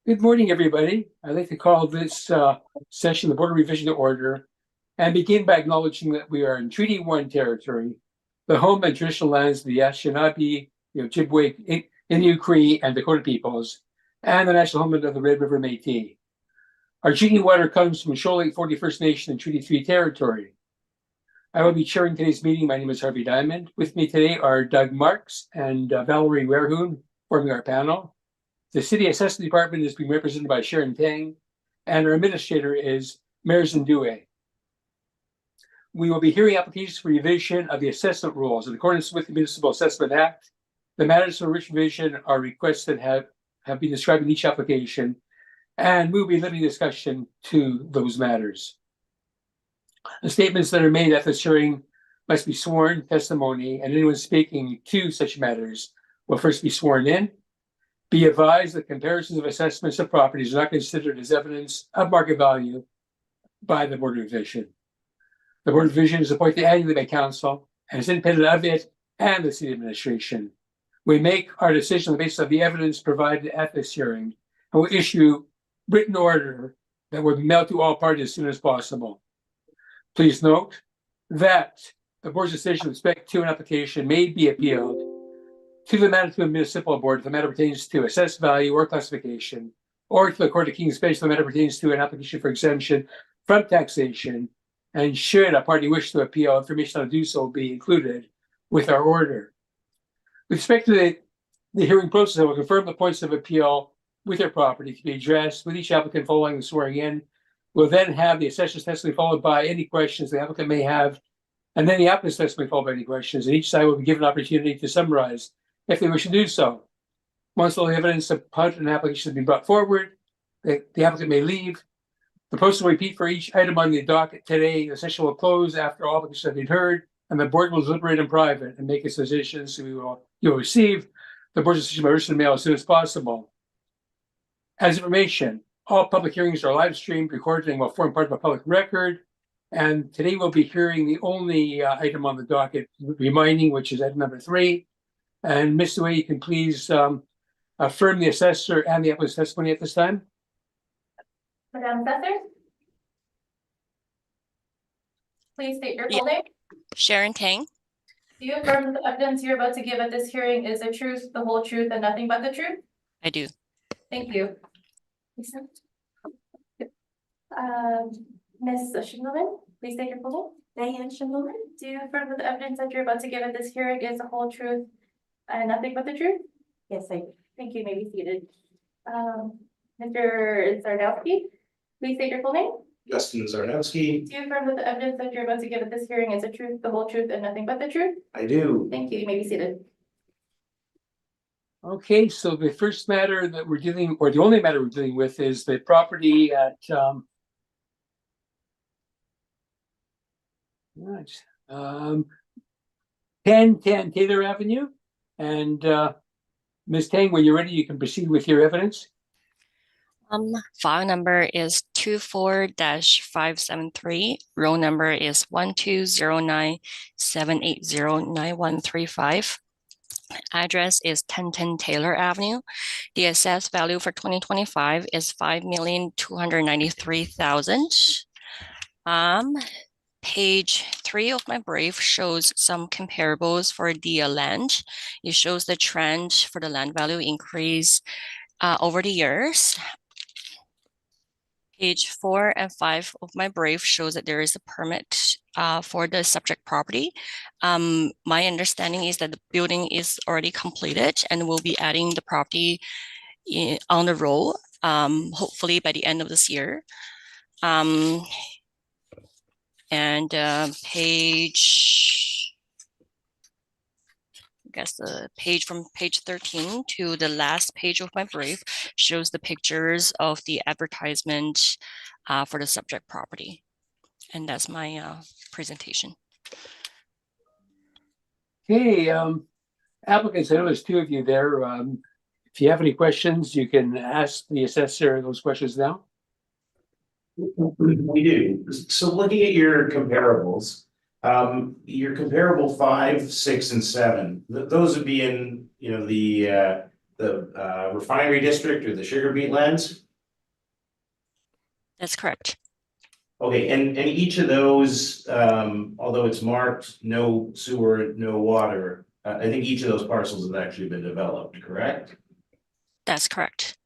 Good morning, everybody. I'd like to call this session the Board of Revision to order and begin by acknowledging that we are in Treaty 1 territory, the home and traditional lands of the Anishinaabe, Ojibwe, Innu, Cree, and Dakota peoples, and the national homeland of the Red River Métis. Our drinking water comes from Shoal Lake 41st Nation and Treaty 3 territory. I will be chairing today's meeting. My name is Harvey Diamond. With me today are Doug Marks and Valerie Werhoon forming our panel. The City Assessment Department is being represented by Sharon Tang, and our administrator is Marizan Due. We will be hearing applications for revision of the assessment rules. In accordance with the Municipal Assessment Act, the matters for which revision are requests that have been described in each application, and we will be limiting discussion to those matters. The statements that are made at this hearing must be sworn testimony, and anyone speaking to such matters will first be sworn in. Be advised that comparisons of assessments of properties are not considered as evidence of market value by the Board of Revision. The Board of Revision is appointed annually by Council and is independent of it and the City Administration. We make our decision on the basis of the evidence provided at this hearing and will issue written order that will be mailed to all parties as soon as possible. Please note that the Board's decision with respect to an application may be appealed to the Manitoba Municipal Board if the matter pertains to assessed value or classification, or to the Court of King's Bench if the matter pertains to an application for exemption from taxation. And should a party wish to appeal, information on to do so will be included with our order. With respect to the hearing process, I will confirm the points of appeal with their property to be addressed with each applicant following the swearing in. We'll then have the assessor's testimony followed by any questions the applicant may have, and then the applicant's testimony followed by any questions. And each side will be given an opportunity to summarize if they wish to do so. Once all the evidence upon an application has been brought forward, the applicant may leave. The process will repeat for each item on the docket today. The session will close after all applications have been heard, and the board will deliberate in private and make its decisions. So you will receive the board's decision by written mail as soon as possible. As information, all public hearings are live streamed, recorded, and will form part of a public record. And today we'll be hearing the only item on the docket, reminding, which is item number 3. And Ms. Due, you can please affirm the assessor and the applicant's testimony at this time. Madam Assessor, please state your full name. Sharon Tang. Do you affirm that the evidence you're about to give at this hearing is the truth, the whole truth, and nothing but the truth? I do. Thank you. Ms. Schimmelman, please state your full name. Diane Schimmelman. Do you affirm that the evidence that you're about to give at this hearing is the whole truth and nothing but the truth? Yes, I do. Thank you. You may be seated. Mr. Zarnowski, please state your full name. Justin Zarnowski. Do you affirm that the evidence that you're about to give at this hearing is the truth, the whole truth, and nothing but the truth? I do. Thank you. You may be seated. Okay, so the first matter that we're dealing, or the only matter we're dealing with, is the property at 1010 Taylor Avenue. And Ms. Tang, when you're ready, you can proceed with your evidence. File number is 24-573. Roll number is 1209-780-9135. Address is 1010 Taylor Avenue. The assessed value for 2025 is $5,293,000. Page 3 of my brief shows some comparables for the land. It shows the trend for the land value increase over the years. Page 4 and 5 of my brief shows that there is a permit for the subject property. My understanding is that the building is already completed and we'll be adding the property on the roll, hopefully by the end of this year. The page from page 13 to the last page of my brief shows the pictures of the advertisement for the subject property. And that's my presentation. Okay, applicants, I know there's 2 of you there. If you have any questions, you can ask the assessor those questions now. We do. So looking at your comparables, your comparable 5, 6, and 7, those would be in, the the refinery district or the sugar beet lands? That's correct. Okay, and each of those, although it's marked no sewer, no water, I think each of those parcels have actually been developed, correct? That's correct.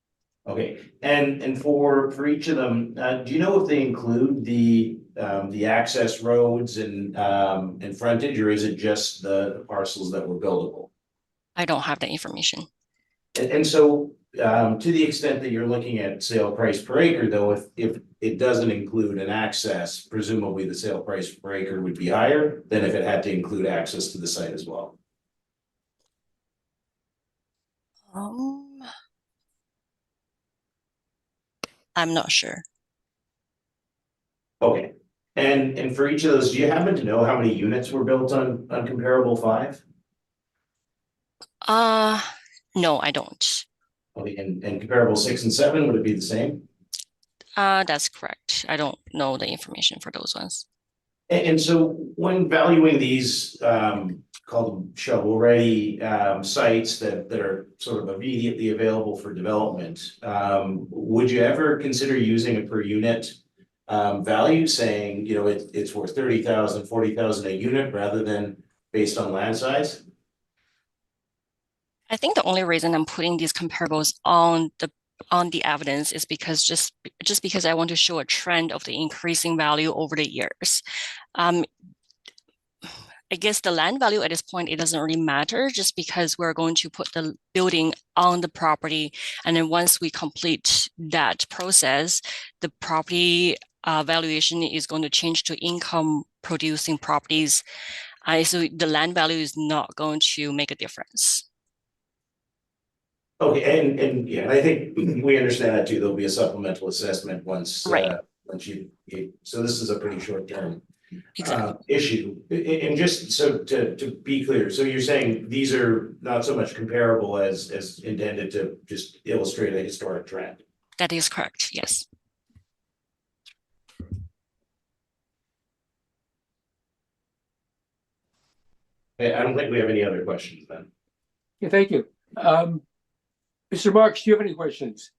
Okay, and for each of them, do you know if they include the access roads and frontage, or is it just the parcels that were buildable? I don't have that information. And so, to the extent that you're looking at sale price per acre, though, if it doesn't include an access, presumably the sale price per acre would be higher than if it had to include access to the site as well. I'm not sure. Okay, and for each of those, do you happen to know how many units were built on comparable 5? No, I don't. Okay, and comparable 6 and 7, would it be the same? That's correct. I don't know the information for those ones. And so when valuing these, call them shovel-ready, sites that are sort of immediately available for development, would you ever consider using a per unit value, saying, you know, it's worth 30,000, 40,000 a unit rather than based on land size? I think the only reason I'm putting these comparables on the evidence is because just because I want to show a trend of the increasing value over the years. I guess the land value at this point, it doesn't really matter, just because we're going to put the building on the property. And then once we complete that process, the property valuation is going to change to income producing properties. So the land value is not going to make a difference. Okay, and yeah, and I think we understand that too. There'll be a supplemental assessment once, Right. Once you, so this is a pretty short term Exactly. issue. And just so to be clear, so you're saying these are not so much comparable as intended to just illustrate a historic trend? That is correct. Yes. I don't think we have any other questions then. Yeah, thank you. Mr. Marks, do you have any questions?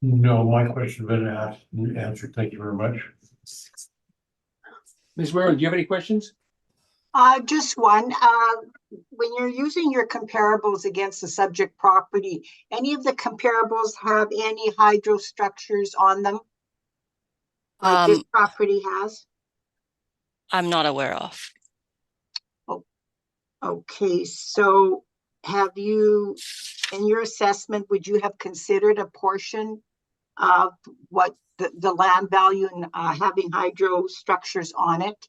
No, my question's been asked and answered. Thank you very much. Ms. Warren, do you have any questions? Just one. When you're using your comparables against the subject property, any of the comparables have any hydro structures on them? Like this property has? I'm not aware of. Okay, so have you, in your assessment, would you have considered a portion of what the land value and having hydro structures on it?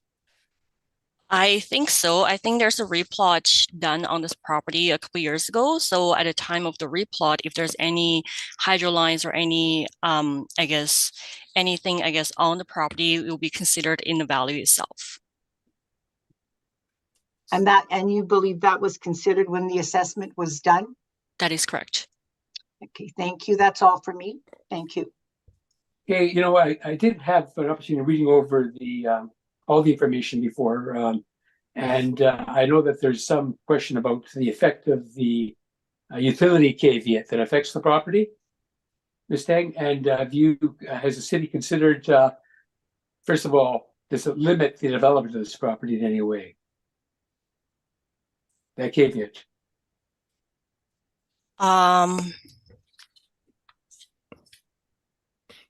I think so. I think there's a replot done on this property a couple years ago. So at the time of the replot, if there's any hydro lines or any, anything on the property, it will be considered in the value itself. And you believe that was considered when the assessment was done? That is correct. Okay, thank you. That's all for me. Thank you. Okay, you know, I did have an opportunity of reading over the all the information before, and I know that there's some question about the effect of the utility caveat that affects the property, Ms. Tang. And has the city considered, first of all, does it limit the development of this property in any way? That caveat. I'm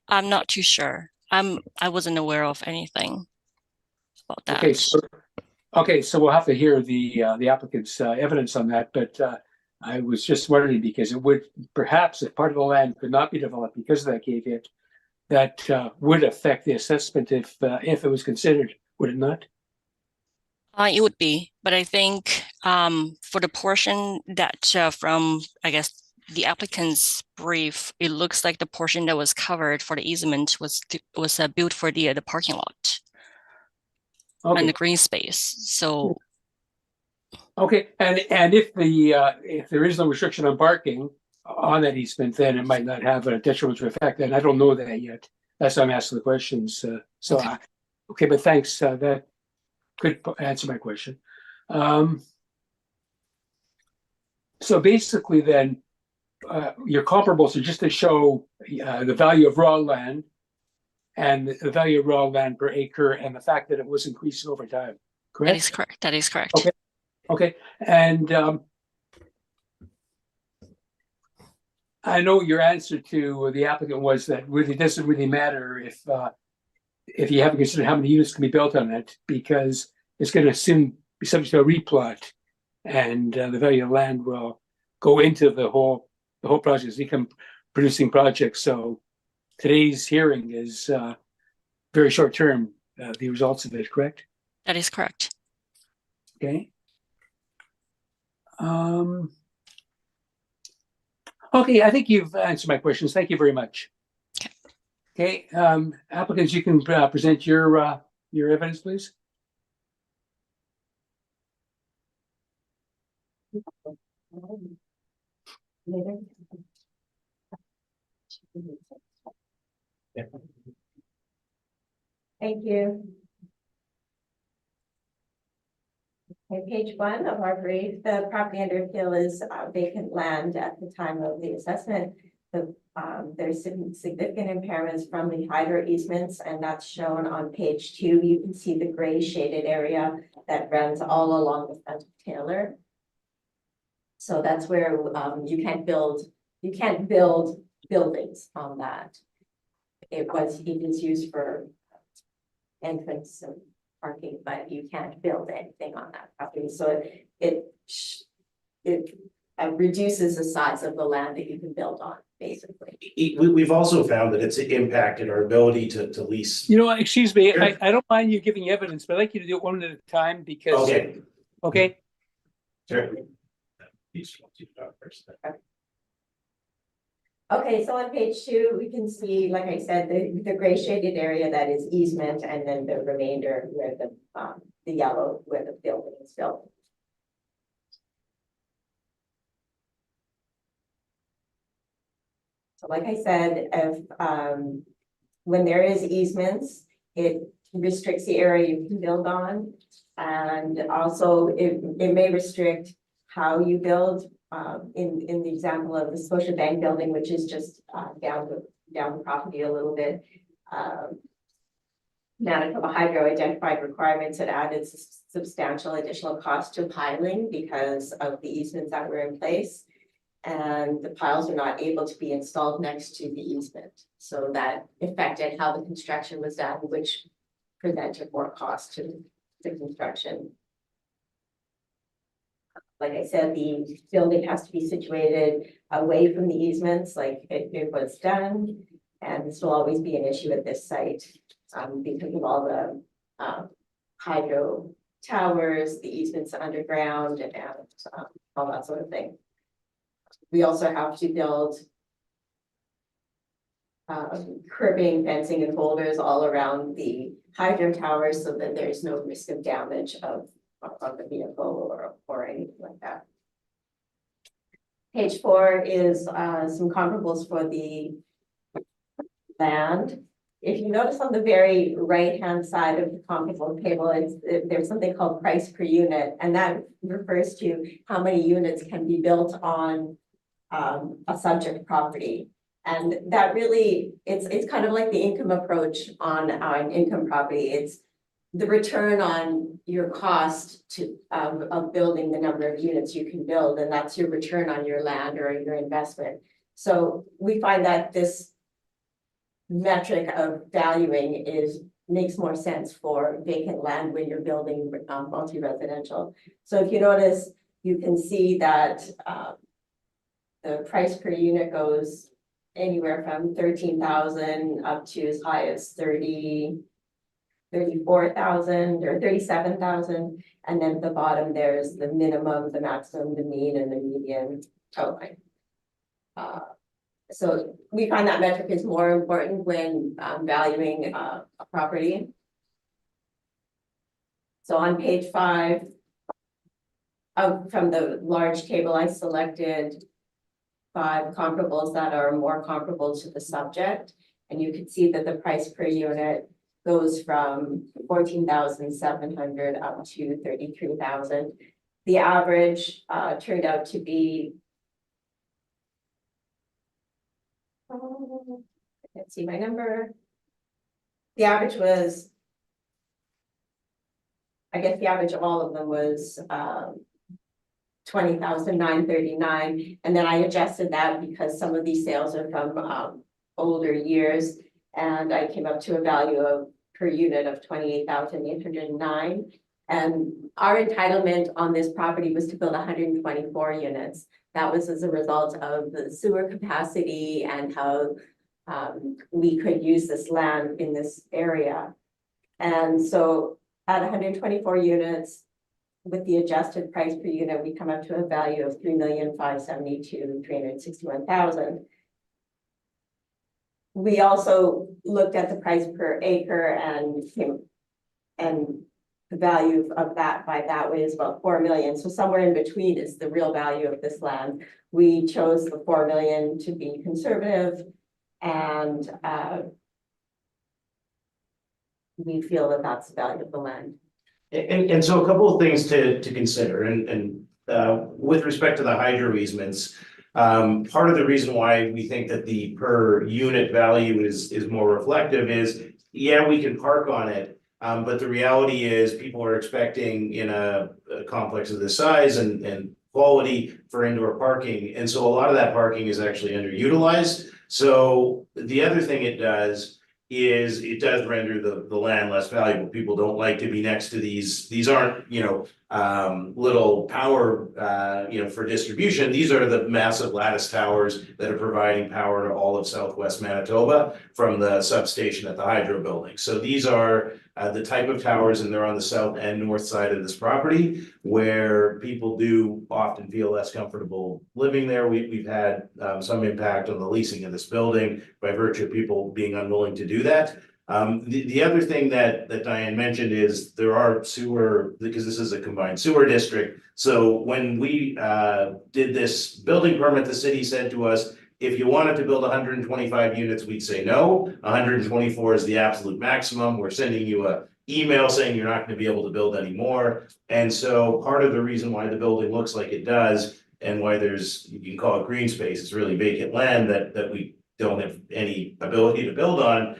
not too sure. I wasn't aware of anything about that. Okay, so we'll have to hear the applicant's evidence on that. But I was just wondering, because it would perhaps, if part of the land could not be developed because of that caveat, that would affect the assessment if it was considered, would it not? It would be, but I think for the portion that from, I guess, the applicant's brief, it looks like the portion that was covered for the easement was built for the parking lot. Okay. And the green space. So okay, and if there is no restriction on parking on that easement, then it might not have a detrimental effect. And I don't know that yet. That's why I'm asking the questions. Okay, but thanks. That could answer my question. So basically, then, your comparables are just to show the value of raw land and the value of raw land per acre and the fact that it was increasing over time, That correct? is correct. That is correct. Okay. Okay, and I know your answer to the applicant was that really doesn't really matter if you haven't considered how many units can be built on it, because it's going to soon be subject to a replot, and the value of land will go into the whole project as income producing project. So today's hearing is very short term. The results of it, correct? That is correct. Okay. Okay, I think you've answered my questions. Thank you very much. Okay, applicants, you can present your evidence, please. Thank you. Okay, page 1 of our brief, the property under appeal is vacant land at the time of the assessment. There's significant impairments from the hydro easements, and that's shown on page 2. You can see the gray shaded area that runs all along the front of Taylor. So that's where you can't build buildings on that. It is used for entrance and parking, but you can't build anything on that property. So it reduces the size of the land that you can build on, basically. We've also found that it's impacted our ability to lease. You know, excuse me, Sure. I don't mind you giving evidence, but I'd like you to do it one at a time because. Okay. Okay. Sure. Okay, so on page 2, we can see, like I said, the gray shaded area that is easement, and then the remainder where the yellow where the building is built. So like I said, if when there is easements, it restricts the area you can build on, and also it may restrict how you build. In the example of the Scotiabank building, which is just down the property a little bit, Manitoba Hydro identified requirements that added substantial additional cost to piling because of the easements that were in place, and the piles are not able to be installed next to the easement. So that affected how the construction was done, which presented more cost to the construction. Like I said, the building has to be situated away from the easements, like it was done. And this will always be an issue at this site because of all the hydro towers, the easements underground, and all that sort of thing. We also have to build cribbing, fencing, and boulders all around the hydro towers so that there's no risk of damage of the vehicle or anything like that. Page 4 is some comparables for the land. If you notice on the very right-hand side of the comparable table, there's something called price per unit, and that refers to how many units can be built on a subject property. And that really, it's kind of like the income approach on an income property. It's the return on your cost of building the number of units you can build, and that's your return on your land or your investment. So we find that this metric of valuing makes more sense for vacant land when you're building multi-residential. So if you notice, you can see that the price per unit goes anywhere from 13,000 up to as high as 34,000 or 37,000, and then at the bottom there's the minimum, the maximum, the mean, and the median totaling. So we find that metric is more important when valuing a property. So on page 5, from the large table, I selected 5 comparables that are more comparable to the subject, and you can see that the price per unit goes from 14,700 up to 33,000. The average turned out to be Let's see my number. The average was. I guess the average of all of them was 20,939, and then I adjusted that because some of these sales are from older years, and I came up to a value of per unit of 28,809. And our entitlement on this property was to build 124 units. That was as a result of the sewer capacity and how we could use this land in this area. And so at 124 units, with the adjusted price per unit, we come up to a value of 3,572,361,000. We also looked at the price per acre and the value of that by that way is about 4 million. So somewhere in between is the real value of this land. We chose the 4 million to be conservative, and we feel that that's the value of the land. And so a couple of things to consider, and with respect to the hydro easements, part of the reason why we think that the per unit value is more reflective is, yeah, we can park on it, but the reality is people are expecting in a complex of this size and quality for indoor parking, and so a lot of that parking is actually underutilized. So the other thing it does is it does render the land less valuable. People don't like to be next to these aren't, little power, for distribution. These are the massive lattice towers that are providing power to all of Southwest Manitoba from the substation at the hydro building. So these are the type of towers, and they're on the south and north side of this property, where people do often feel less comfortable living there. We've had some impact on the leasing of this building by virtue of people being unwilling to do that. The other thing that Diane mentioned is there are sewer, because this is a combined sewer district. So when we did this building permit, the city said to us, if you wanted to build 125 units, we'd say no. 124 is the absolute maximum. We're sending you an email saying you're not going to be able to build anymore. And so part of the reason why the building looks like it does, and why there's, you can call it green space, it's really vacant land that we don't have any ability to build on.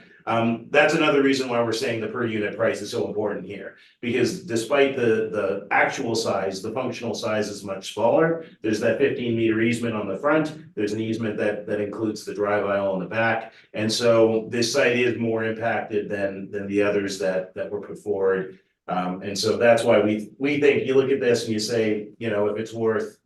That's another reason why we're saying the per unit price is so important here, because despite the actual size, the functional size is much smaller. There's that 15-meter easement on the front. There's an easement that includes the drive aisle on the back. And so this site is more impacted than the others that were put forward. And so that's why we think you look at this and you say, if it's worth,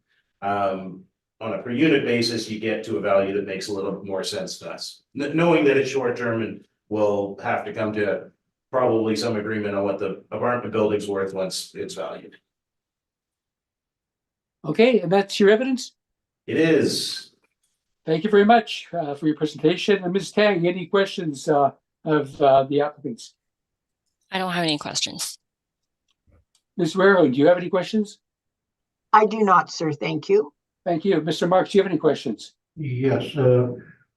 on a per unit basis, you get to a value that makes a little more sense to us, knowing that it's short term and we'll have to come to probably some agreement on what the apartment building's worth once it's valued. Okay, and that's your evidence? It is. Thank you very much for your presentation. And Ms. Tang, any questions of the applicants? I don't have any questions. Ms. Guerrero, do you have any questions? I do not, sir. Thank you. Thank you. Mr. Marks, do you have any questions? Yes,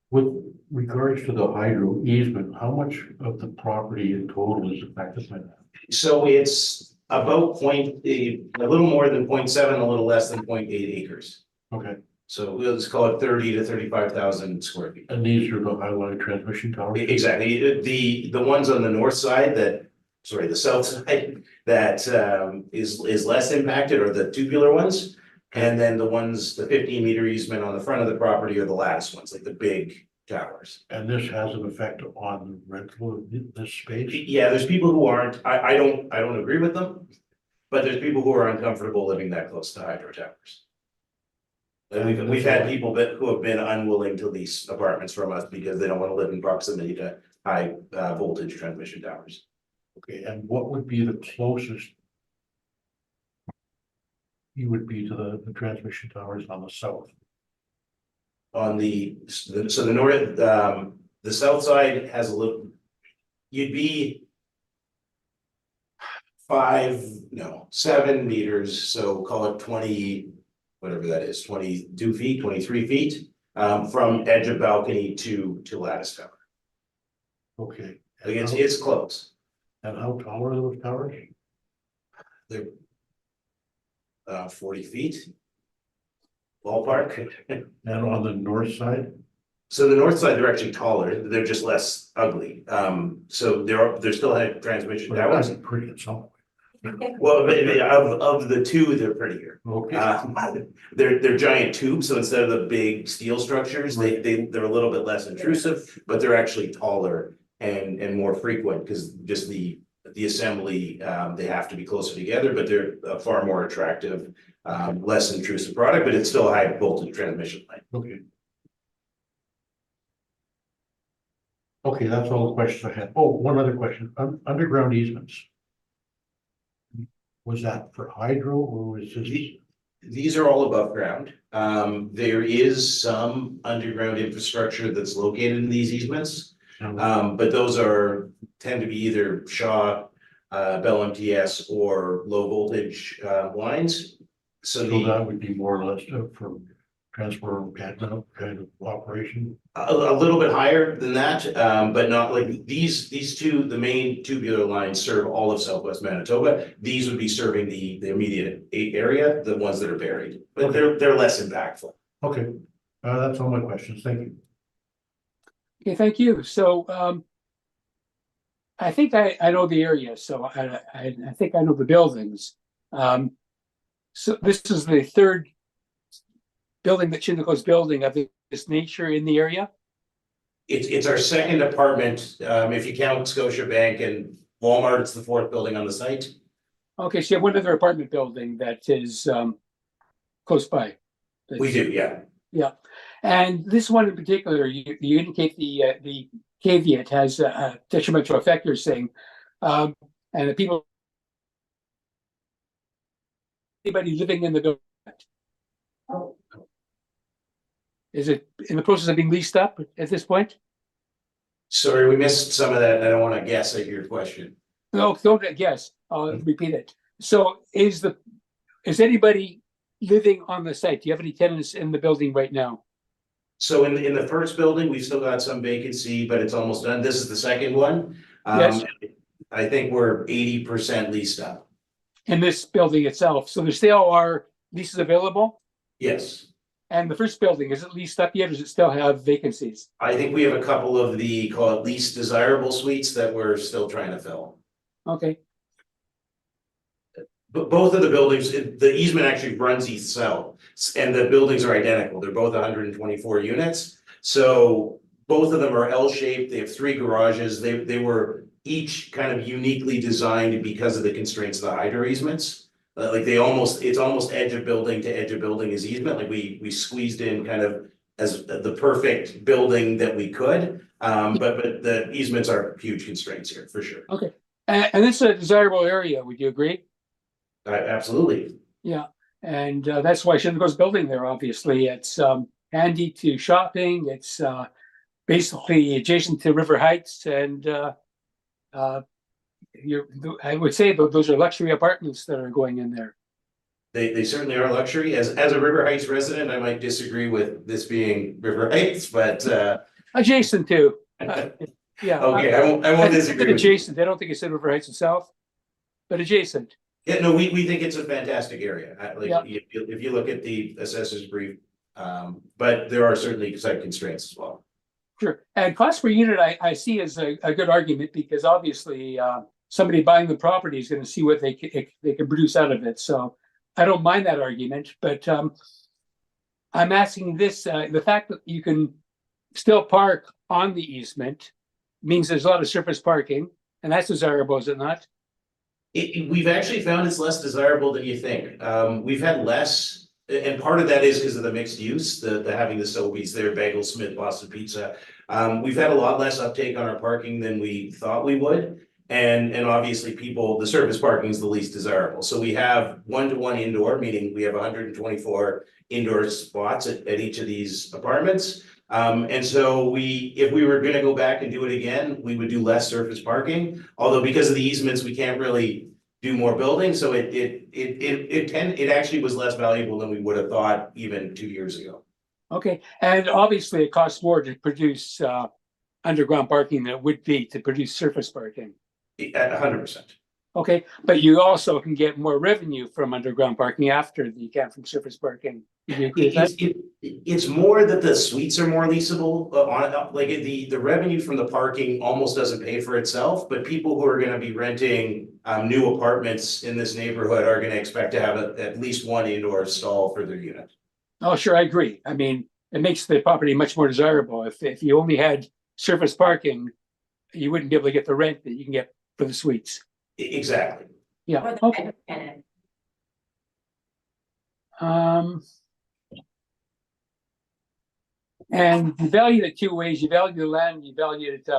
with regards to the hydro easement, how much of the property in total is affected by that? So it's about a little more than 0.7, a little less than 0.8 acres. Okay, So we'll just call it 30 to 35,000 square feet. and these are the highlighted transmission towers? Exactly. The ones on the north side the south side that is less impacted are the tubular ones. And then the 15-meter easement on the front of the property are the lattice ones, like the big towers. And this has an effect on the rental of this space? Yeah, there's people who aren't, I don't agree with them, but there's people who are uncomfortable living that close to hydro towers. And we've had people who have been unwilling to lease apartments from us because they don't want to live in proximity to high voltage transmission towers. Okay, and what would be the closest you would be to the transmission towers on the south? On the north, the south side has a little, you'd be 7 meters, so call it 20, whatever that is, 22 feet, 23 feet, from edge of balcony to lattice tower. Okay. Like it's close. And how tall are those towers? They're 40 feet. Ballpark. And on the north side? So the north side, they're actually taller, they're just less ugly. So they're still had transmission But it towers. wasn't pretty at some point. Well, of the two, they're prettier. Okay. They're giant tubes, so instead of the big steel structures, they're a little bit less intrusive, but they're actually taller and more frequent, because just the assembly, they have to be closer together, but they're a far more attractive, less intrusive product, but it's still a high voltage transmission line. Okay. Okay, that's all the questions I had. Oh, one other question. Underground easements. Was that for hydro or was this? These are all above ground. There is some underground infrastructure that's located in these easements. But those tend to be either Shaw, Bell MTS, or low voltage lines. So that would be more or less for transfer kind of operation. A little bit higher than that, but not like these two, the main tubular lines serve all of Southwest Manitoba. These would be serving the immediate area, the ones that are buried, but Okay. they're less impactful. Okay, that's all my questions. Thank you. Okay, thank you. So I think I know the area, so I think I know the buildings. So this is the third building that Shinneco's building of this nature in the area. It's our second apartment, if you count Scotiabank and Walmart, it's the fourth building on the site. Okay, so you have one other apartment building that is close by. We do, yeah. Yeah, and this one in particular, you indicate the caveat has a detrimental effect, you're saying, and the people, anybody living in the building, is it in the process of being leased up at this point? Sorry, we missed some of that. I don't want to guess at your question. No, don't guess. I'll repeat it. So is anybody living on the site? Do you have any tenants in the building right now? So in the first building, we've still got some vacancy, but it's almost done. This is the second one. Yes. I think we're 80% leased up. In this building itself, so there still are leases available? Yes. And the first building, is it leased up yet, or does it still have vacancies? I think we have a couple of the, call it least desirable suites that we're still trying to fill. Okay, But both of the buildings, the easement actually runs east-south, and the buildings are identical. They're both 124 units. So both of them are L-shaped. They have 3 garages. They were each kind of uniquely designed because of the constraints of the hydro easements. Like it's almost edge of building to edge of building is easement. Like we squeezed in kind of as the perfect building that we could. But the easements are huge constraints here for sure. okay. And it's a desirable area, would you agree? Absolutely. Yeah, and that's why Shinneco's building there, obviously. It's handy to shopping. It's basically adjacent to River Heights, and I would say those are luxury apartments that are going in there. They certainly are luxury. As a River Heights resident, I might disagree with this being River Heights, but Adjacent to, yeah. okay, I won't disagree with you. Adjacent, I don't think it's in River Heights itself, but adjacent. Yeah, no, we think it's a fantastic area. Yeah. If you look at the assessor's brief, but there are certainly site constraints as well. Sure, and cost per unit I see as a good argument, because obviously somebody buying the property is going to see what they can produce out of it. So I don't mind that argument, but I'm asking this, the fact that you can still park on the easement means there's a lot of surface parking, and that's desirable, is it not? We've actually found it's less desirable than you think. We've had less, and part of that is because of the mixed use, the having the Sobeys there, Bagel Smith, Boston Pizza. We've had a lot less uptake on our parking than we thought we would. And obviously the surface parking is the least desirable. So we have 1-to-1 indoor, meaning we have 124 indoor spots at each of these apartments. And so if we were gonna go back and do it again, we would do less surface parking. Although because of the easements, we can't really do more building. So it actually was less valuable than we would have thought even 2 years ago. Okay, and obviously it costs more to produce underground parking than it would be to produce surface parking. 100%. Okay, but you also can get more revenue from underground parking after you can from surface parking. Do you agree with that? It's more that the suites are more leasable like the revenue from the parking almost doesn't pay for itself, but people who are gonna be renting new apartments in this neighborhood are gonna expect to have at least one indoor stall for their unit. Oh, sure, I agree. I mean, it makes the property much more desirable. If you only had surface parking, you wouldn't be able to get the rent that you can get for the suites. Exactly. Yeah, Or the okay. type of tenant. And you value it two ways. You value the land, you value it.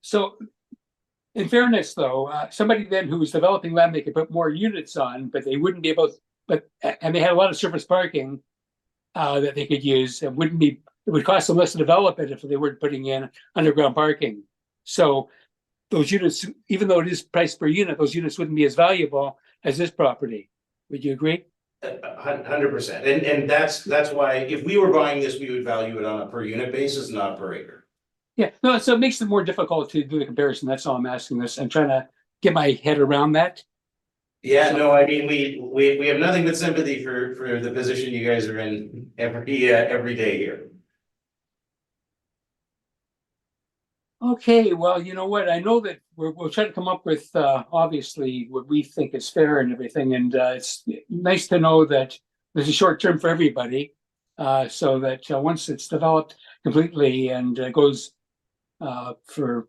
So in fairness, though, somebody then who was developing land, they could put more units on, but they wouldn't be able, and they had a lot of surface parking that they could use. It wouldn't be, it would cost them less to develop it if they weren't putting in underground parking. So those units, even though it is priced per unit, those units wouldn't be as valuable as this property. Would you agree? 100%. And that's why if we were buying this, we would value it on a per unit basis, not per acre. Yeah, no, so it makes it more difficult to do the comparison. That's all I'm asking this. I'm trying to get my head around that. Yeah, no, I mean, we have nothing but sympathy for the position you guys are in every day here. Okay, well, you know what? I know that we'll try to come up with obviously what we think is fair and everything. And it's nice to know that there's a short term for everybody, so that once it's developed completely and goes for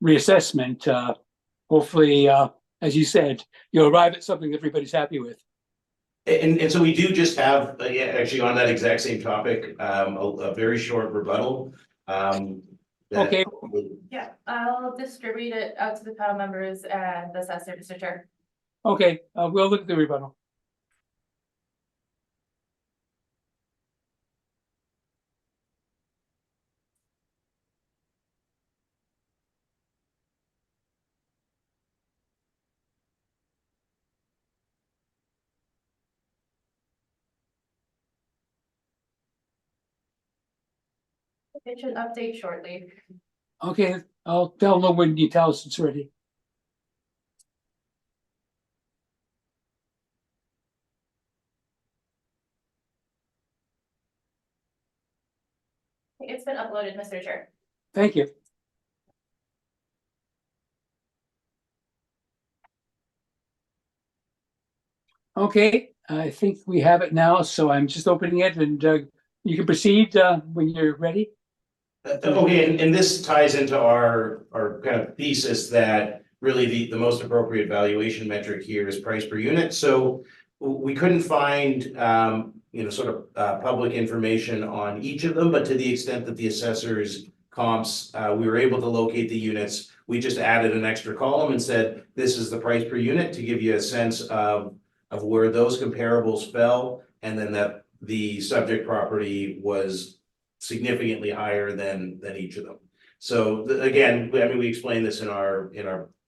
reassessment, hopefully, as you said, you'll arrive at something everybody's happy with. And so we do just have, yeah, actually on that exact same topic, a very short rebuttal. Okay. Yeah, I'll distribute it out to the panel members and the assessor, Mr. Chair. Okay, we'll look at the rebuttal. It should update shortly. Okay, I'll tell them when you tell us it's ready. It's been uploaded, Mr. Chair. Thank you. Okay, I think we have it now, so I'm just opening it and you can proceed when you're ready. Okay, and this ties into our kind of thesis that really the most appropriate valuation metric here is price per unit. So we couldn't find sort of public information on each of them, but to the extent that the assessors comps, we were able to locate the units. We just added an extra column and said, this is the price per unit to give you a sense of where those comparables fell, and then that the subject property was significantly higher than each of them. So again, I mean, we explained this in our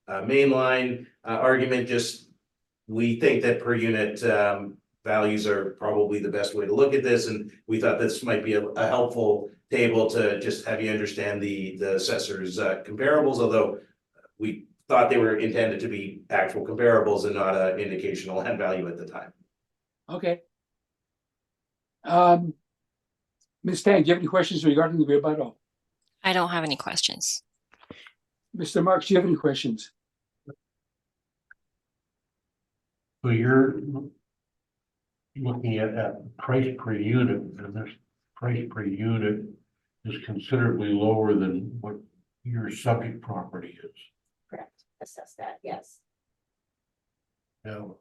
mainline argument. Just we think that per unit values are probably the best way to look at this, and we thought this might be a helpful table to just have you understand the assessor's comparables, although we thought they were intended to be actual comparables and not an indicational land value at the time. Okay. Ms. Tang, do you have any questions regarding the rebuttal? I don't have any questions. Mr. Marks, do you have any questions? So you're looking at price per unit, and this price per unit is considerably lower than what your subject property is. Correct, assess that, yes. Now,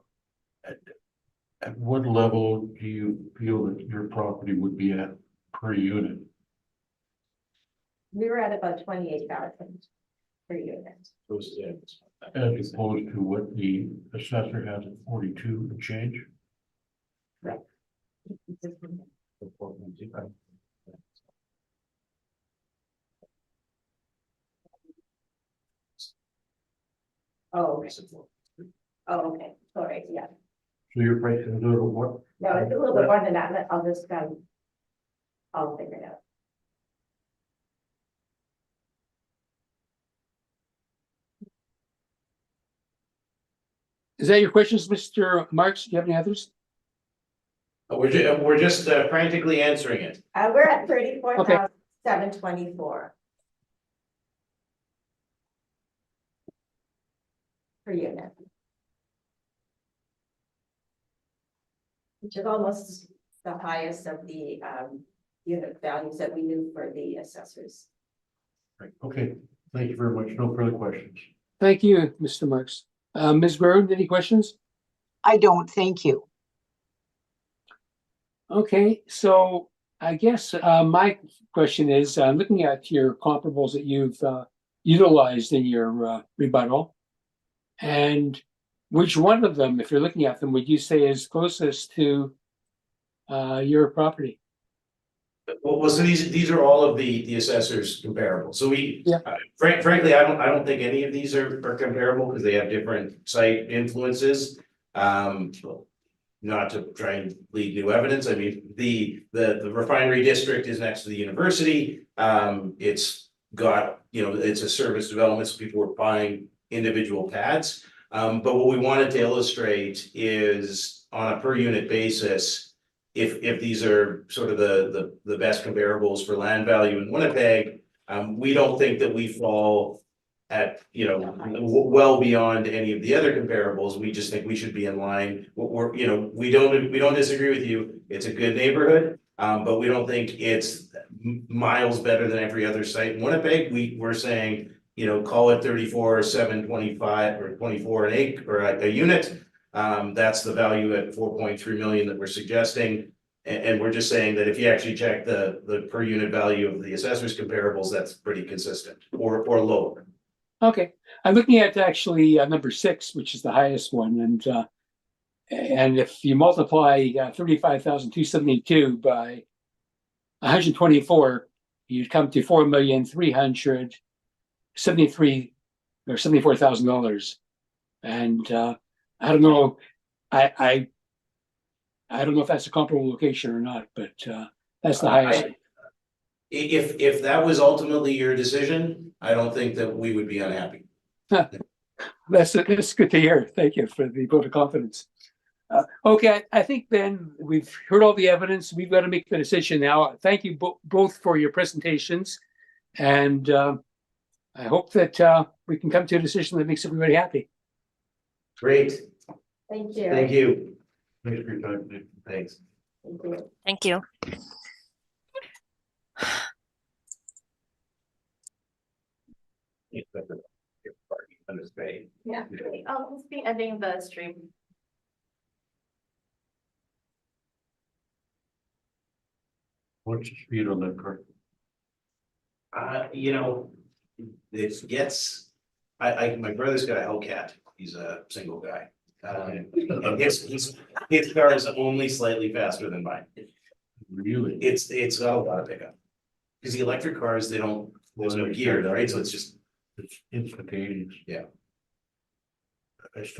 at what level do you feel that your property would be at per unit? We were at about 28,000 per unit. As opposed to what the assessor has at 42 and change? Oh, okay. Oh, okay, sorry, yeah. So your price is a little what? No, it's a little bit more than that, but I'll just, I'll figure it out. Is that your questions, Mr. Marks? Do you have any others? We're just frantically answering it. We're at 34,724 per unit. Which is almost the highest of the unit values that we knew for the assessors. Right, okay, thank you very much. No further questions. Thank you, Mr. Marks. Ms. Brown, any questions? I don't, thank you. Okay, so I guess my question is, looking at your comparables that you've utilized in your rebuttal, and which one of them, if you're looking at them, would you say is closest to your property? Well, so these are all of the assessors comparable. So we, Yeah. frankly, I don't think any of these are comparable because they have different site influences. Not to try and lead new evidence. I mean, the refinery district is next to the university. It's got, it's a service development, so people are buying individual pads. But what we wanted to illustrate is on a per unit basis, if these are sort of the best comparables for land value in Winnipeg, we don't think that we fall at, well beyond any of the other comparables. We just think we should be in line. We don't disagree with you. It's a good neighborhood, but we don't think it's miles better than every other site in Winnipeg. We're saying, call it 34,725 or 24 an acre or a unit. That's the value at 4.3 million that we're suggesting. And we're just saying that if you actually check the per unit value of the assessors comparables, that's pretty consistent or lower. Okay, I'm looking at actually number 6, which is the highest one, and if you multiply 35,272 by 124, you'd come to $4,373,000 and I don't know, I don't know if that's a comparable location or not, but that's the highest. If that was ultimately your decision, I don't think that we would be unhappy. That's good to hear. Thank you for the vote of confidence. Okay, I think then we've heard all the evidence. We've got to make the decision now. Thank you both for your presentations, and I hope that we can come to a decision that makes everybody happy. Great. Thank you. Thank you. Thanks for your time. Nick. Thanks. Thank you. Thank you. Yeah. Let's be ending the stream. What's the speed on that car? It gets, my brother's got a Hellcat. He's a single guy. And his car is only slightly faster than mine. Really? It's got a lot of pickup. Because the electric cars, there's no gear, right? So it's just. It's instantaneous. Yeah. I still